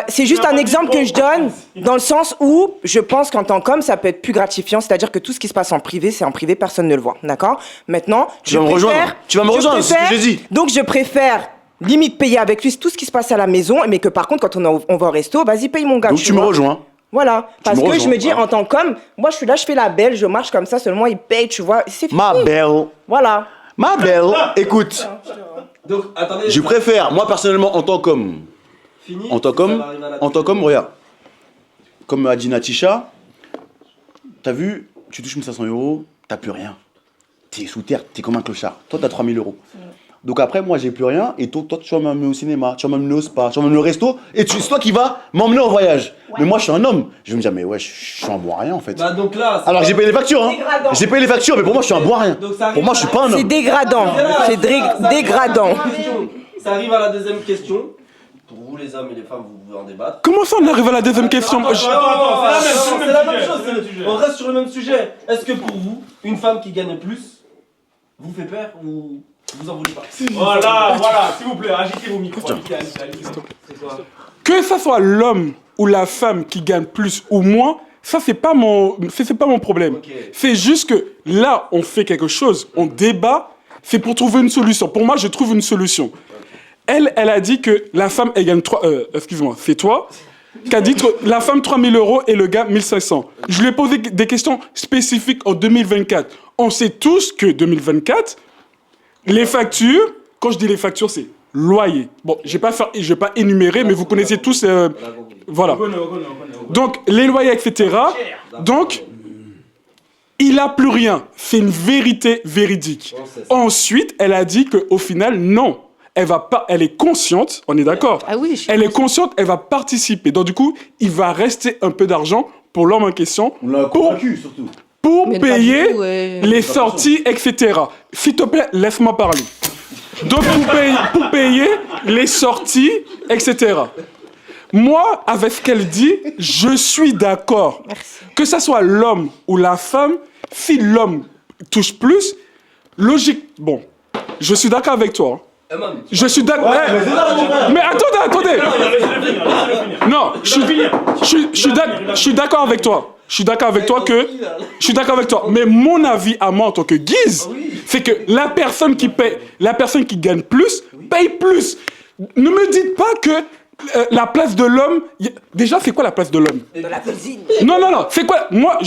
C'est juste un exemple que je donne dans le sens où je pense qu'en tant qu'homme, ça peut être plus gratifiant. C'est-à-dire que tout ce qui se passe en privé, c'est en privé, personne ne le voit. D'accord? Maintenant, Tu vas me rejoindre. Tu vas me rejoindre, c'est ce que j'ai dit. Donc je préfère limite payer avec lui tout ce qui se passe à la maison, mais que par contre, quand on va au resto, vas-y, paye mon gars. Donc tu me vois. rejoins. Voilà, parce me que je rejoins, me dis, ouais. en tant qu'homme, moi je suis là, je fais la belle, je marche comme ça, seulement il paye, tu vois, c'est fini. Ma belle. Voilà. Ma belle. Écoute, Donc, attendez. je préfère, moi personnellement, en tant qu'homme, Fini, en tant qu'homme, regarde, comme a dit Natisha, t'as vu, tu touches 1 500 €, t'as plus rien. T'es sous terre, t'es comme un clochard. Toi, t'as 3 000 €. Donc après, moi, j'ai plus rien, et toi, tu vas m'emmener au cinéma, tu vas m'emmener au spa, tu vas m'emmener au resto, et c'est toi qui vas m'emmener en voyage. Mais moi, je suis un homme. Je vais me dire, mais ouais, je suis un bois rien en fait. Bah, donc là. c'est Alors pas- j'ai payé les factures, hein. Dégradant. J'ai payé les factures, mais pour moi, je suis un bois rien. Donc, ça arrive Pour moi, je suis pas un C'est homme. dégradant, c'est dégradant. Ça arrive à la deuxième question. Pour vous, les hommes et les femmes, vous pouvez en débattre. Comment ça, on arrive à la deuxième question? Attends, c'est la même chose. On reste sur le même sujet. Est-ce que pour vous, une femme qui gagne plus vous fait peur ou vous en voulez pas? Voilà, s'il vous plaît, agitez vos micros. C'est quoi? Que ça soit l'homme ou la femme qui gagne plus ou moins, ça, c'est pas mon problème. Ok. C'est juste que là, on fait quelque chose, on débat, c'est pour trouver une solution. Pour moi, je trouve une solution. Elle a dit que la femme, elle gagne excuse-moi, c'est toi, qui a dit que la femme 3 000 € et le gars 1 500. Je lui ai posé des questions spécifiques en 2024. On sait tous que 2024, les factures, quand je dis les factures, c'est loyer. Bon, je vais pas énumérer, mais vous connaissez tous, voilà. Donc, les loyers, etc. Donc, il n'a plus rien. C'est une vérité véridique. Ensuite, elle a dit qu'au final, non. Elle est consciente, on est d'accord. Ah oui, je suis Elle est consciente, elle va participer. Donc, du coup, il va rester un peu d'argent pour l'homme en question. On l'a convaincu, surtout. Pour Mais pas payer du tout, ouais. les sorties, etc. S'il te plaît, laisse-moi parler. Donc, pour payer les sorties, etc. Moi, avec ce qu'elle dit, je suis d'accord. Que ce soit l'homme ou la femme, si l'homme touche plus, logique. Bon, je suis d'accord avec toi. Je suis d'accord. Mais attendez. Non, je suis d'accord avec toi. Je suis d'accord avec toi. Mais mon avis à moi en tant que Guise, c'est que la personne qui gagne plus, paye plus. Ne me dites pas que la place de l'homme... Déjà, c'est quoi la place de l'homme? De la cuisine. Non, c'est quoi? Moi,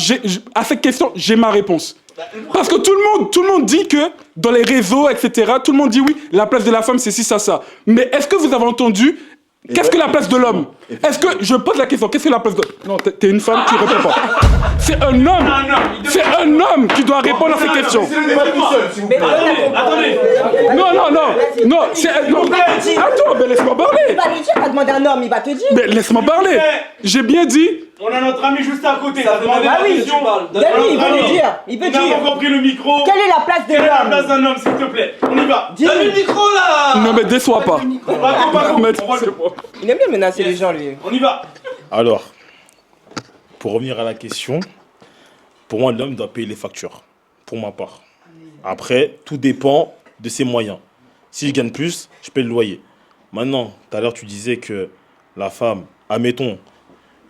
à cette question, j'ai ma réponse. Parce que tout le monde dit que dans les réseaux, etc., tout le monde dit oui, la place de la femme, c'est ci, ça. Mais est-ce que vous avez entendu qu'est-ce que la place de l'homme? Est-ce que, je pose la question, qu'est-ce que la place de... Non, t'es une femme, tu réponds pas. C'est un homme qui doit répondre à ces questions. Attendez. Non, attends, mais laisse-moi parler. Il va lui dire, t'as demandé un homme, il va te dire. Mais laisse-moi parler. J'ai bien dit... On a notre ami juste à côté. Ça demande Ah oui, tu parles. Donne-lui, il veut lui dire. Il veut Nous avons dire. compris le micro. Quelle est la place de Quelle est la place l'homme? d'un homme, s'il te plaît? On y va. Donne le micro là. Non, mais déçois pas. Paco, Il aime bien menacer les gens, lui. on y va. Alors, pour revenir à la question, pour moi, l'homme doit payer les factures, pour ma part. Après, tout dépend de ses moyens. Si je gagne plus, je paye le loyer. Maintenant, tout à l'heure, tu disais que la femme, admettons,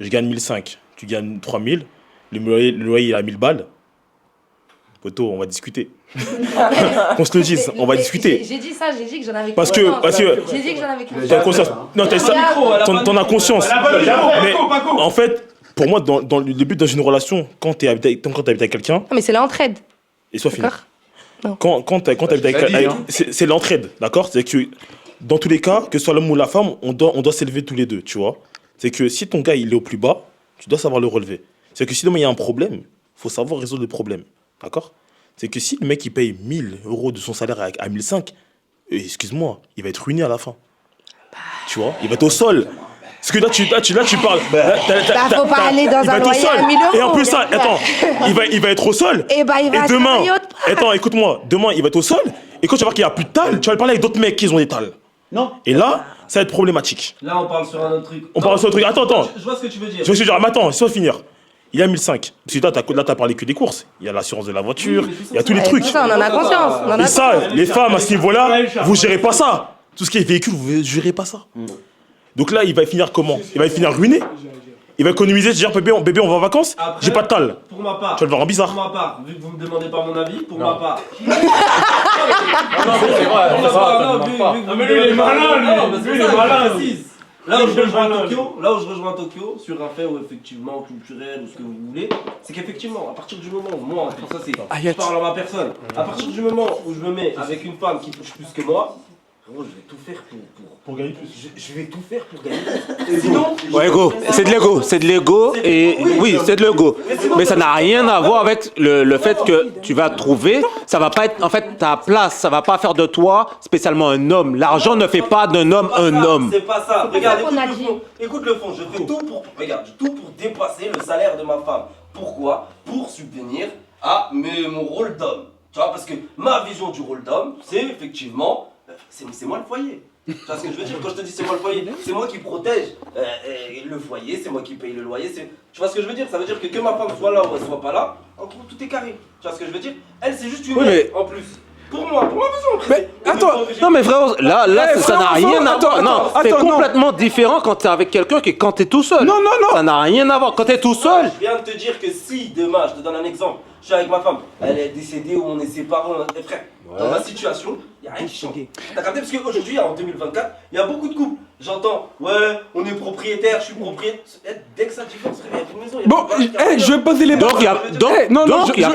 je gagne 1 500, tu gagnes 3 000, le loyer est à 1 000 balles. Poto, on va discuter. Qu'on se le dise, on va discuter. J'ai dit ça, j'ai dit que j'en avais Parce que J'ai dit que j'en avais qu'une. t'as conscience. Non, t'en as conscience. Mais Paco. en fait, pour moi, dans le but dans une relation, quand tu habites avec quelqu'un, Non, mais c'est l'entraide. et soit fini. D'accord. Quand tu habites avec c'est l'entraide, d'accord? C'est que dans tous les cas, que ce soit l'homme ou la femme, on doit s'élever tous les deux, tu vois. C'est que si ton gars il est au plus bas, tu dois savoir le relever. C'est que si demain il y a un problème, il faut savoir résoudre le problème, d'accord? C'est que si le mec il paye 1 000 € de son salaire à 1 500, excuse-moi, il va être ruiné à la fin. Tu vois, il va être au sol. Parce que là tu parles. Faut pas aller dans il va un être au loyer sol. à 1 000 €. Et en plus ça, attends, il va être au sol. Et bah il va Et demain, travailler autre part. attends, écoute-moi, demain il va être au sol. Et quand tu vas voir qu'il n'y a plus de tal, tu vas parler avec d'autres mecs qui ont des tales. Non. Et là, ça va être problématique. Là, on parle sur un autre truc. On parle sur un truc. Attends. Je vois ce que tu veux dire. Je me suis dit, mais attends, laisse-moi finir. Il y a 1 500. Parce que là, t'as parlé que des courses. Il y a l'assurance de la voiture, il y a tous les trucs. Ça, on en a conscience. Et ça, les femmes à ce niveau-là, vous gérez pas ça. Tout ce qui est véhicule, vous gérez pas ça. Donc là, il va finir comment? Il va finir ruiné. Il va économiser, se dire, bébé, on va en vacances, Après, j'ai pas de tal. Pour ma part. Tu vas le voir en bizarre. Pour ma part, vu que vous me demandez pas mon avis, pour ma part. Mais lui, il est malin, lui. Lui, il est malin. Là où je rejoins Tokyo, sur un fait où effectivement culturel ou ce que vous voulez, c'est qu'effectivement, à partir du moment où moi, ça c'est, je parle à ma personne, à partir du moment où je me mets avec une femme qui touche plus que moi, je vais tout faire pour gagner plus. Je vais tout faire pour gagner plus. Sinon, Ouais, ego. C'est de l'ego et oui, c'est de l'ego. Mais ça n'a rien à voir avec le fait que tu vas trouver. Ça va pas être en fait ta place. Ça va pas faire de toi spécialement un homme. L'argent ne fait pas d'un homme un homme. c'est pas ça. Regarde, qu'on a écoute le dit. fond. Écoute le fond. Je fais tout pour, regarde, tout pour dépasser le salaire de ma femme. Pourquoi? Pour subvenir à mon rôle d'homme. Tu vois, parce que ma vision du rôle d'homme, c'est effectivement, c'est moi le foyer. Tu vois ce que je veux dire? Quand je te dis c'est moi le foyer, c'est moi qui protège le foyer, c'est moi qui paye le loyer. Tu vois ce que je veux dire? Ça veut dire que ma femme soit là ou elle soit pas là, en gros tout est carré. Tu vois ce que je veux dire? Elle, c'est juste une aide en plus. Pour moi besoin. Mais attends, Non mais frérot, là Eh, ça n'a frérot, rien à attends, voir. Non, attends, c'est attends, non. complètement différent quand t'es avec quelqu'un que quand t'es tout seul. Non. Ça n'a rien à voir. Quand t'es tout seul, Je viens de te dire que si demain, je te donne un exemple, je suis avec ma femme, elle est décédée ou on est séparés, frère, dans ma situation, il n'y a rien qui change. T'as capté? Parce qu'aujourd'hui, en 2024, il y a beaucoup de couples. J'entends, ouais, on est propriétaire, je suis propriétaire. Dès que ça divorce, il y a une maison. Bon, je vais poser les bases. donc il y a plus d'hommes. Non, je vais Donc, poser y a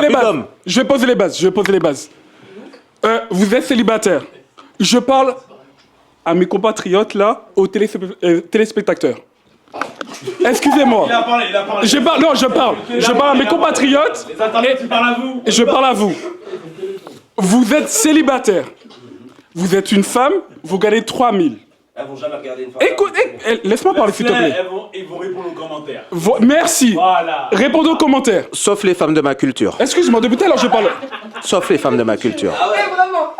les plus bases. d'hommes. Je vais poser les bases. Vous êtes célibataire. Je parle à mes compatriotes là, aux téléspectateurs. Excusez-moi. Il a parlé. Je parle à mes compatriotes. Les internautes, tu parles à vous. Et je parle à vous. Vous êtes célibataire. Vous êtes une femme, vous gagnez 3000. Elles vont jamais regarder une femme. Écoute, laisse-moi parler s'il te plaît. Ils vont répondre aux commentaires. Merci. Voilà. Répondez aux commentaires. Sauf les femmes de ma culture. Excuse-moi, depuis tout à l'heure je parle. Sauf les femmes de ma culture. Ah ouais, Vraiment.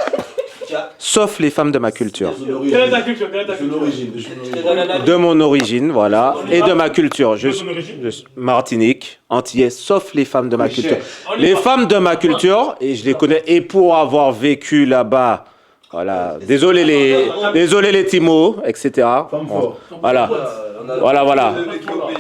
Sauf les femmes de ma culture. Quelle est ta culture? je te donne un avis. De mon origine, voilà, et de ma culture. Je De suis ton origine? je suis Martinique, Antillais, sauf les femmes de ma culture. On y Les va. femmes de ma culture, et je les connais, et pour avoir vécu là-bas, voilà, désolé les Timo, etc. Bon, voilà, voilà.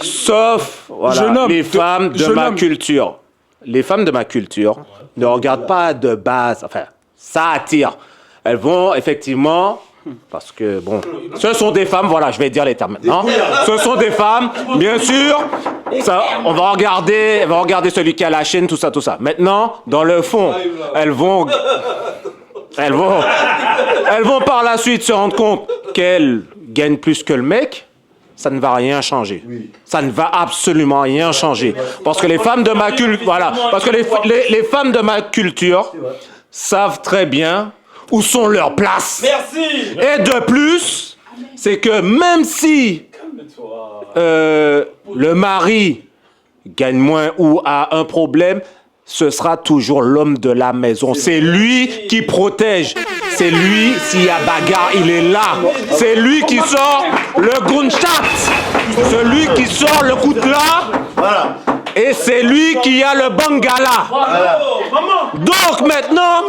Sauf, voilà, Jeune homme, les femmes de jeune ma homme. culture. Les femmes de ma culture ne regardent pas de base, enfin, ça attire. Elles vont effectivement, parce que bon, ce sont des femmes, voilà, je vais dire les termes maintenant. Ce sont des femmes, bien sûr. Ça, on va regarder celui qui a la chaîne, tout ça. Maintenant, dans le fond, elles vont par la suite se rendre compte qu'elles gagnent plus que le mec. Ça ne va rien changer. Ça ne va absolument rien changer. Parce que les femmes de ma culture, voilà, parce que les femmes de ma culture savent très bien où sont leurs places. Merci. Et de plus, c'est que même si le mari gagne moins ou a un problème, ce sera toujours l'homme de la maison. C'est lui qui protège. C'est lui, s'il y a bagarre, il est là. C'est lui qui sort le gunshot. Celui qui sort le coutelas. Voilà. Et c'est lui qui a le bangala. Donc maintenant,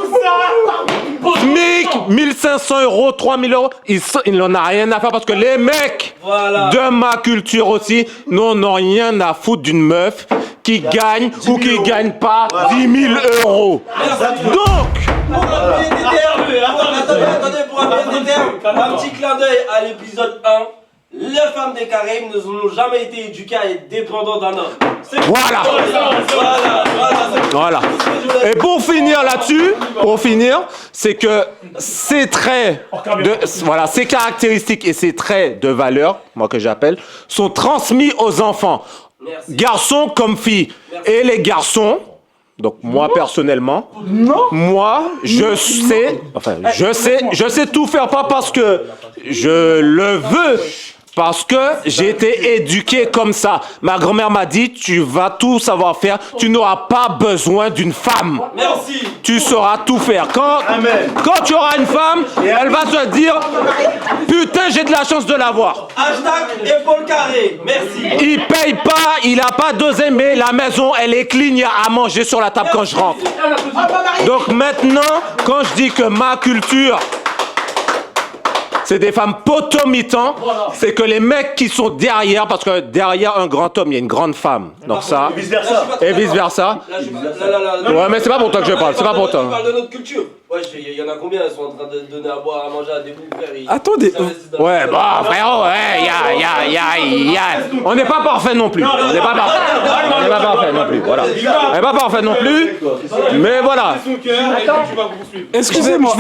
SMIC, 1500 euros, 3000 euros, il n'en a rien à faire parce que les mecs de ma culture aussi n'ont rien à foutre d'une meuf qui gagne ou qui gagne pas 10 000 euros. Donc, Pour un billet des termes, attendez, pour un billet des termes, un petit clin d'œil à l'épisode 1. Les femmes des Caraïbes n'ont jamais été éduquées à être dépendantes d'un homme. voilà. Voilà. Et pour finir là-dessus, c'est que ces traits, ces caractéristiques et ces traits de valeur, moi que j'appelle, sont transmis aux enfants, garçons comme filles. Et les garçons, donc moi personnellement, je sais tout faire, pas parce que je le veux, parce que j'ai été éduqué comme ça. Ma grand-mère m'a dit, tu vas tout savoir faire, tu n'auras pas besoin d'une femme. Merci. Tu sauras tout faire. Quand tu auras une femme, elle va se dire, putain, j'ai de la chance de l'avoir. Hashtag épaule carrée. Merci. Il paye pas, il a pas dosé, mais la maison, elle est clean, il y a à manger sur la table quand je rentre. Donc maintenant, quand je dis que ma culture, c'est des femmes potomitans, c'est que les mecs qui sont derrière, parce que derrière un grand homme, il y a une grande femme. Donc ça, et vice-versa. Ouais, mais c'est pas pour toi que je parle, c'est pas pour toi. Tu parles de notre culture. Ouais, il y en a combien ils sont en train de donner à boire, à manger à des bouts, frère. Attendez. Ouais, bah frérot, on n'est pas parfait non plus. On n'est pas parfait non plus, voilà. On n'est pas parfait non plus, mais voilà. Excusez-moi.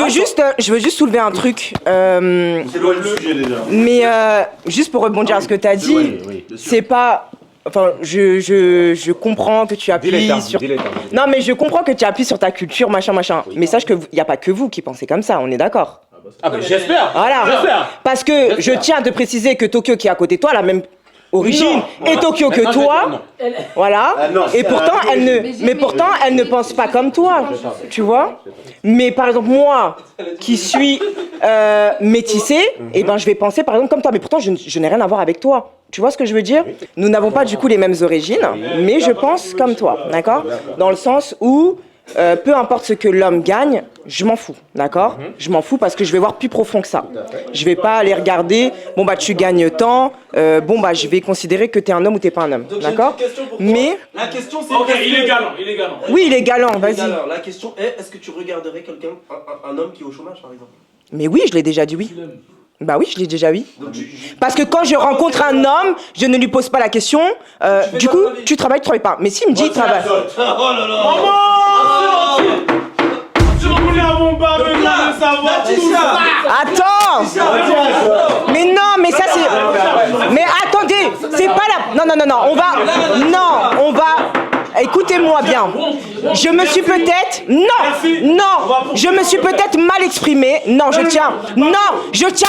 Je veux juste soulever un truc. C'est loin du sujet déjà. Mais juste pour rebondir à ce que tu as dit, c'est pas. Enfin, je comprends que tu appuies sur. Non, mais je comprends que tu appuies sur ta culture, machin. Mais sache qu'il n'y a pas que vous qui pensez comme ça, on est d'accord. Ah, mais j'espère. Voilà. J'espère. Parce que je tiens à te préciser que Tokyo, qui est à côté de toi, la même origine et Tokyo que toi. Voilà. Et pourtant, elle ne pense pas comme toi. Tu vois? Mais par exemple, moi, qui suis métissée, eh ben, je vais penser par exemple comme toi. Mais pourtant, je n'ai rien à voir avec toi. Tu vois ce que je veux dire? Nous n'avons pas du coup les mêmes origines, mais je pense comme toi, d'accord? Dans le sens où peu importe ce que l'homme gagne, je m'en fous, d'accord? Je m'en fous parce que je vais voir plus profond que ça. Je vais pas aller regarder, bon bah tu gagnes tant, bon bah je vais considérer que t'es un homme ou t'es pas un homme, d'accord? Mais La question c'est... Ok, il est galant. oui, il est galant, vas-y. La question est, est-ce que tu regarderais quelqu'un, un homme qui est au chômage par exemple? Mais oui, je l'ai déjà dit oui. Bah oui, je l'ai déjà dit. Donc, Parce que quand je rencontre un homme, je ne lui pose pas la question, du coup, tu travailles pas. Mais s'il me dit, il travaille. Oh là là. Maman, tu voulais à mon bas, mais moi de savoir tout ça. Attends! Mais non, mais ça c'est... Mais attendez, c'est pas la... Non, on va... Écoutez-moi bien. Je me suis peut-être... Non, je me suis peut-être mal exprimé. Non, je tiens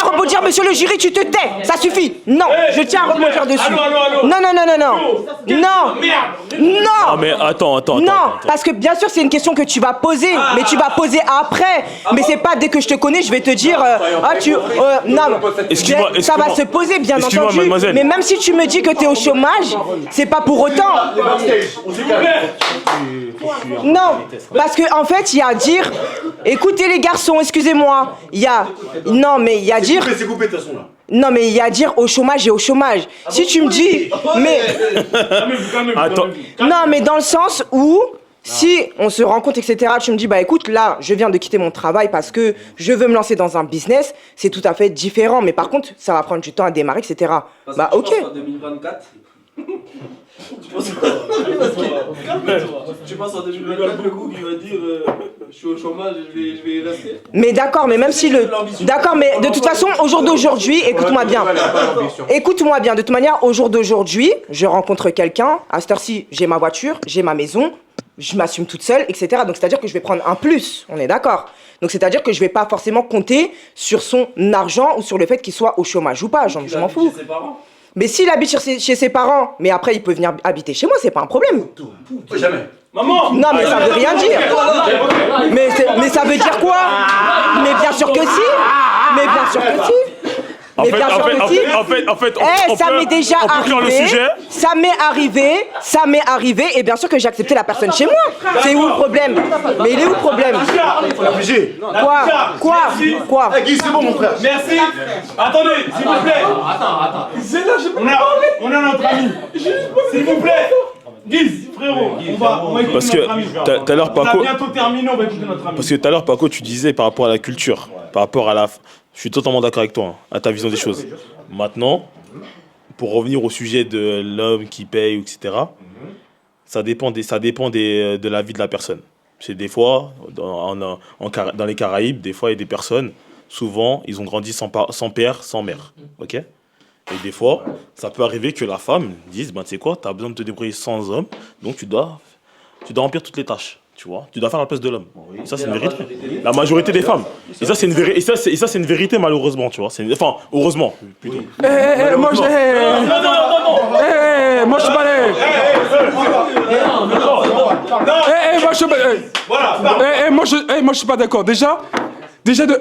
à rebondir, monsieur le jury, tu te tais. Ça suffit. Non, je tiens à rebondir dessus. Non. Ah, mais attends. Parce que bien sûr, c'est une question que tu vas poser, mais tu vas poser après. Mais c'est pas dès que je te connais, je vais te dire... non, Excuse-moi, ça va se poser, bien excuse-moi, entendu. mademoiselle. Mais même si tu me dis que t'es au chômage, c'est pas pour autant. Non, parce que en fait, il y a à dire, écoutez les garçons, excusez-moi, il y a à dire. C'est coupé de toute façon là. Non, mais il y a à dire au chômage et au chômage. Si tu me dis, mais Attends. non, mais dans le sens où si on se rencontre, etc., tu me dis, bah écoute, là, je viens de quitter mon travail parce que je veux me lancer dans un business, c'est tout à fait différent. Mais par contre, ça va prendre du temps à démarrer, etc. Bah ok. En 2024. Tu penses en 2024 le coup qui va dire je suis au chômage et je vais y rester? Mais d'accord, mais même si D'accord, mais de toute façon, au jour d'aujourd'hui, écoute-moi bien. Écoute-moi bien, de toute manière, au jour d'aujourd'hui, je rencontre quelqu'un, à cette heure-ci, j'ai ma voiture, j'ai ma maison, je m'assume toute seule, etc. Donc c'est-à-dire que je vais prendre un plus, on est d'accord. Donc c'est-à-dire que je vais pas forcément compter sur son argent ou sur le fait qu'il soit au chômage ou pas, je m'en fous. Chez ses parents? Mais s'il habite chez ses parents, mais après il peut venir habiter chez moi, c'est pas un problème. Jamais. Maman. Non, mais ça veut rien dire. Mais ça veut dire quoi? Mais bien sûr que si. Mais bien sûr que si. En fait, ça m'est déjà arrivé. Ça m'est arrivé, et bien sûr que j'ai accepté la personne chez moi. C'est où le problème? Mais il est où le problème? Quoi? Guy, c'est bon mon frère. Merci. Attendez, s'il vous plaît. Attends. On a notre ami. S'il vous plaît. Guise, frérot, on va écouter Parce que notre ami. tout à l'heure, Paco. On a bientôt terminé, on va écouter notre ami. Parce que tout à l'heure, Paco, tu disais par rapport à la culture, par rapport à la... Je suis totalement d'accord avec toi, hein, à ta vision des choses. Maintenant, pour revenir au sujet de l'homme qui paye, etc., ça dépend de la vie de la personne. C'est des fois, dans les Caraïbes, des fois, il y a des personnes, souvent, ils ont grandi sans père, sans mère. Ok ? Et des fois, ça peut arriver que la femme dise, ben, tu sais quoi, tu as besoin de te débrouiller sans homme, donc tu dois remplir toutes les tâches. Tu vois, tu dois faire la place de l'homme. Et ça, c'est une vérité. La majorité des femmes. Et ça, c'est une vérité, malheureusement, tu vois. Enfin, heureusement, plutôt. Moi, je suis pas moi, je suis pas d'accord. Déjà de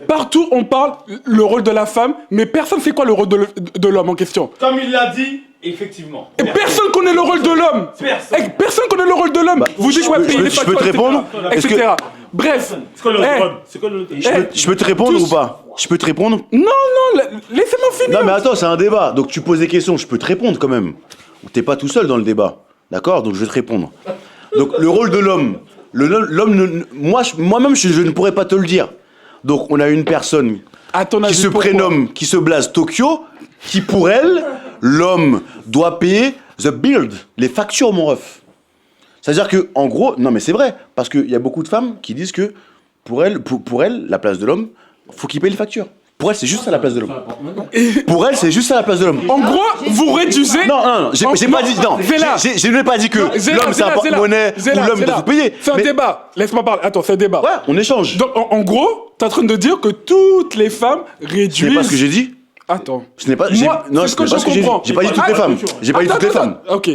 partout on parle le rôle de la femme, mais personne sait quoi le rôle de l'homme en question. Comme il l'a dit, effectivement. Et personne connaît le rôle de l'homme. Personne connaît le rôle de l'homme. Vous dites ouais, payer les je peux te répondre, etc. Bref. Je peux te répondre ou pas? Je peux te répondre? Non, laissez-moi finir. Non mais attends, c'est un débat, donc tu poses des questions, je peux te répondre quand même. T'es pas tout seul dans le débat, d'accord? Donc je vais te répondre. Donc le rôle de l'homme, moi-même je ne pourrais pas te le dire. Donc on a une personne qui se prénomme, qui se blase Tokyo, qui pour elle, l'homme doit payer the bill, les factures mon ref. C'est-à-dire que en gros, non mais c'est vrai, parce qu'il y a beaucoup de femmes qui disent que pour elle, la place de l'homme, faut qu'il paye les factures. Pour elle, c'est juste ça la place de l'homme. Pour elle, c'est juste ça la place de l'homme. En gros, vous réduisez. Non, j'ai pas dit. Non, je n'ai pas dit que l'homme c'est un porte-monnaie ou l'homme doit tout payer. C'est un débat. Laisse-moi parler. Attends, c'est un débat. Ouais, on échange. Donc, en gros, t'es en train de dire que toutes les femmes réduisent. C'est pas ce que j'ai dit. Attends. Ce n'est pas. Moi, Non, c'est c'est pas ce que j'ai dit. comprends. J'ai pas dit toutes les femmes. J'ai pas dit toutes les femmes. Ok.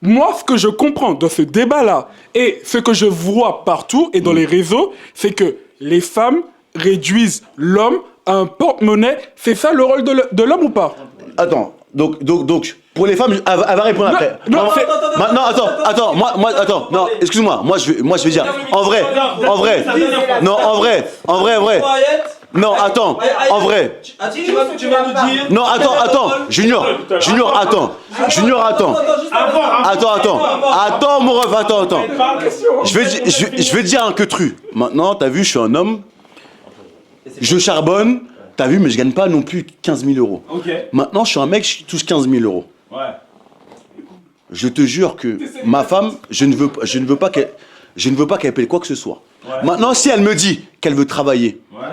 Moi, ce que je comprends dans ce débat-là et ce que je vois partout et dans les réseaux, c'est que les femmes réduisent l'homme à un porte-monnaie. C'est ça le rôle de l'homme ou pas? Attends. Donc, pour les femmes, elle va répondre après. non, Non, attends. Moi, attends. Non, excuse-moi. Moi, je vais dire. En vrai. Non, en vrai. Non, attends. En vrai. Tu vas nous dire. Non, attends. Junior, attends. Attends, mon ref, attends. Je vais dire un que tru. Maintenant, t'as vu, je suis un homme. Je charbonne. T'as vu, mais je gagne pas non plus 15 000 euros. Ok. Maintenant, je suis un mec, je touche 15 000 euros. Ouais. Je te jure que ma femme, je ne veux pas qu'elle paye quoi que ce soit. Ouais. Maintenant, si elle me dit qu'elle veut travailler, Ouais.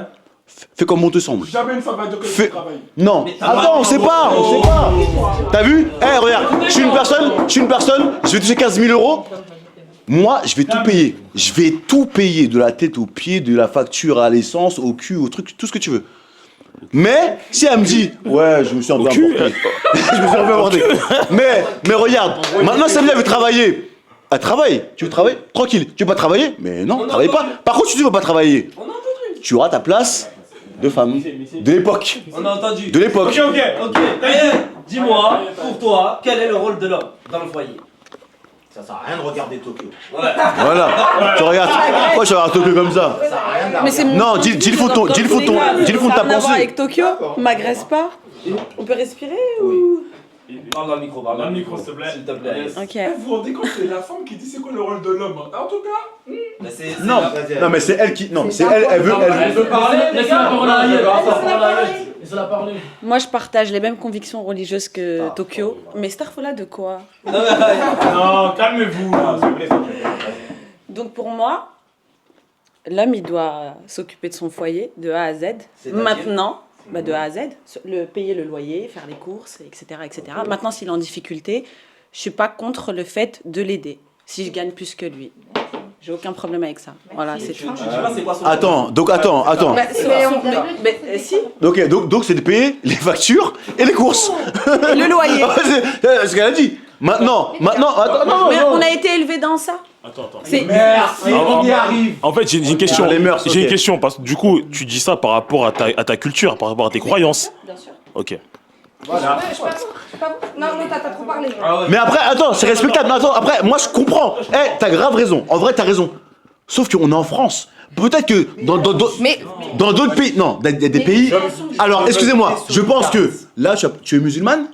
fais comme on te semble. Jamais une femme va dire que je travaille. Non. Attends, on sait pas. T'as vu? Regarde, je suis une personne, je vais toucher 15 000 euros. Moi, je vais tout payer. Je vais tout payer, de la tête aux pieds, de la facture à l'essence, au cul, au truc, tout ce que tu veux. Mais si elle me dit, ouais, je me suis un peu emporté. Mais regarde, maintenant si elle veut travailler, elle travaille. Tu veux travailler? Tranquille. Tu veux pas travailler? Mais non, travaille pas. Par contre, si tu veux pas travailler, tu auras ta place de femme. De l'époque. On a entendu. De l'époque. Ok. Dis-moi, pour toi, quel est le rôle de l'homme dans le foyer? Ça sert à rien de regarder Tokyo. Voilà. Tu regardes. Pourquoi je regarde Tokyo comme ça? Mais c'est Non, dis le fond de ta pensée. avec Tokyo, m'agresse pas. On peut respirer ou... Parle dans le micro, Dans le micro, s'il te plaît. S'il te plaît. Ok. Vous vous rendez compte, c'est la femme qui dit c'est quoi le rôle de l'homme. En tout cas. Mais c'est Non, mais c'est elle qui. Non, c'est elle veut. parler, les gars. Moi, je partage les mêmes convictions religieuses que Tokyo. Mais Starfola de quoi? Non, calmez-vous là, s'il vous plaît. Donc pour moi, l'homme, il doit s'occuper de son foyer de A à Z. Maintenant, de A à Z, payer le loyer, faire les courses, etc. Maintenant, s'il est en difficulté, je suis pas contre le fait de l'aider. Si je gagne plus que lui. J'ai aucun problème avec ça. Voilà, c'est tout. Attends. Mais si. Ok, donc c'est de payer les factures et les courses. Et le loyer. C'est ce qu'elle a dit. Maintenant, attends, Mais on a été élevé dans ça. Attends. Merci, on y arrive. En fait, j'ai une question. Les mœurs, J'ai ok. une question parce que du coup, tu dis ça par rapport à ta culture, par rapport à tes croyances. Bien sûr. Ok. Voilà. Non, t'as trop parlé. Mais après, attends, c'est respectable. Non, attends, après, moi je comprends. T'as grave raison. En vrai, t'as raison. Sauf qu'on est en France. Peut-être que dans d'autres pays, non, des pays. Alors, excusez-moi, je pense que là, tu es musulmane.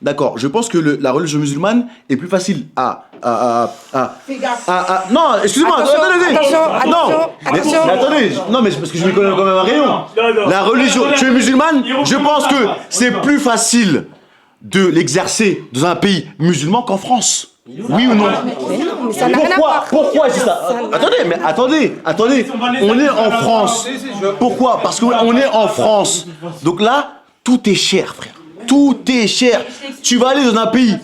D'accord, je pense que la religion musulmane est plus facile non, excusez-moi, attendez, non, mais c'est parce que je m'y connais quand même un rayon. La religion, tu es musulmane, je pense que c'est plus facile de l'exercer dans un pays musulman qu'en France. Oui ou non? Mais ça n'a rien à voir. Pourquoi c'est ça? Attendez, on est en France. Pourquoi? Parce qu'on est en France. Donc là, tout est cher, frère. Tout est cher. Tu vas aller dans un pays,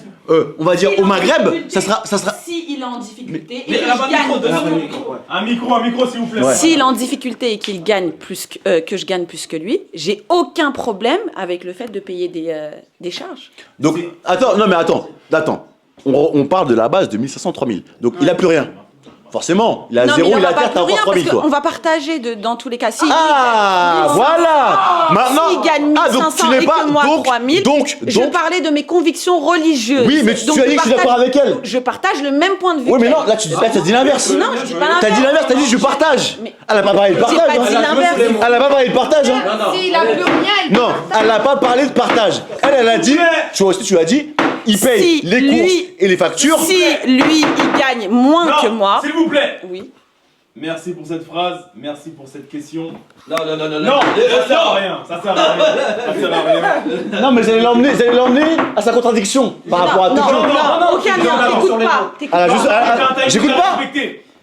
on va dire au Maghreb, ça sera. Si il est en difficulté et Mais que là-bas, je gagne. Un micro, s'il vous plaît. Ouais. S'il est en difficulté et qu'il gagne plus que je gagne plus que lui, j'ai aucun problème avec le fait de payer des charges. Donc, attends. On parle de la base de 1500, 3000. Donc, il a plus rien. Forcément, il a Non, mais zéro, il il aura a pas terre, t'as plus encore rien 3000, parce quoi. qu'on va partager dans tous les cas. Si Voilà. Maintenant, s'il gagne 1500 et que moi 3000, je parlais de mes convictions religieuses. Oui, mais tu Donc, as dit que je suis d'accord avec elle. Je partage le même point de vue. Oui, mais qu'elle. non, là, tu as dit l'inverse. Non, je dis pas l'inverse. T'as dit l'inverse, t'as dit je partage. Mais- Elle a pas parlé de J'ai partage. pas dit l'inverse. Elle a pas parlé de partage. Hein. S'il a plus rien, il Non, elle n'a pas parlé de partage. Elle a dit, tu as dit, il paye Si les lui- courses et les factures. Si lui, il gagne moins que moi, S'il vous plaît. oui. Merci pour cette phrase, merci pour cette question. Non. Non, ça sert à rien. Ça sert à rien. Non, mais vous allez l'emmener à sa contradiction par rapport à tout ça. Non, aucun lien. T'écoutes pas. Elle a juste- j'écoute pas.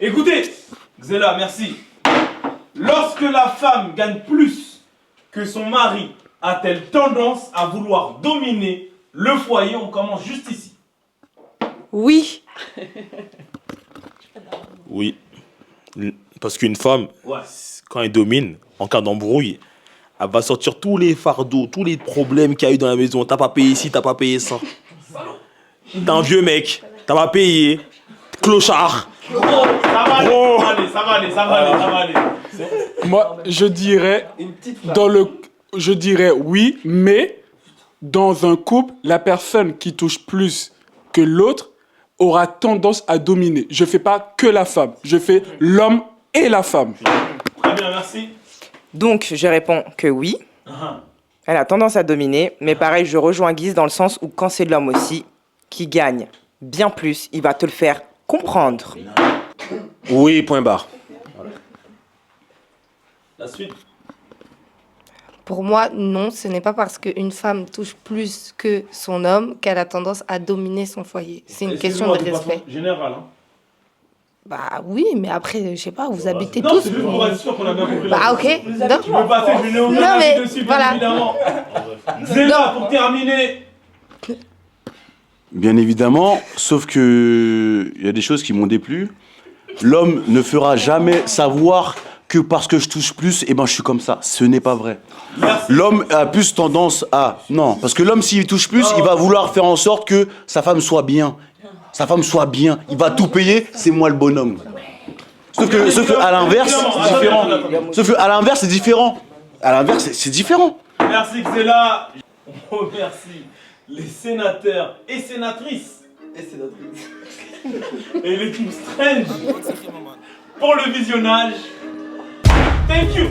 Écoutez, Xela, merci. Lorsque la femme gagne plus que son mari, a-t-elle tendance à vouloir dominer le foyer? On commence juste ici. Oui. Oui. Parce qu'une femme, Ouais. quand elle domine, en cas d'embrouille, Elle va sortir tous les fardeaux, tous les problèmes qu'il y a eu dans la maison. T'as pas payé ici, t'as pas payé ça. T'es un vieux mec, t'as pas payé. Clochard. Ça va aller, ça va aller, ça va aller, ça va aller. Moi, je dirais, je dirais oui, mais dans un couple, la personne qui touche plus que l'autre aura tendance à dominer. Je fais pas que la femme, je fais l'homme et la femme. Très bien, merci. Donc, je réponds que oui. Elle a tendance à dominer, mais pareil, je rejoins Guise dans le sens où quand c'est l'homme aussi qui gagne bien plus, il va te le faire comprendre. Oui, point barre. La suite. Pour moi, non, ce n'est pas parce qu'une femme touche plus que son homme qu'elle a tendance à dominer son foyer. C'est une question de respect. Général, hein. Bah oui, mais après, je sais pas, vous habitez Non, tous. c'est juste pour être sûr qu'on a bien compris. Bah ok. Je veux pas faire une néo-grammaire dessus, bien évidemment. Zéna, pour terminer. Bien évidemment, sauf que il y a des choses qui m'ont déplu. L'homme ne fera jamais savoir que parce que je touche plus, eh ben je suis comme ça. Ce n'est pas vrai. L'homme a plus tendance à... Non, parce que l'homme, s'il touche plus, il va vouloir faire en sorte que sa femme soit bien. Sa femme soit bien. Il va tout payer, c'est moi le bonhomme. Sauf que à l'inverse, c'est différent. Sauf que à l'inverse, c'est différent. À l'inverse, c'est différent. Merci Xela. On remercie les sénateurs et sénatrices. Et l'équipe Strange pour le visionnage. Thank you.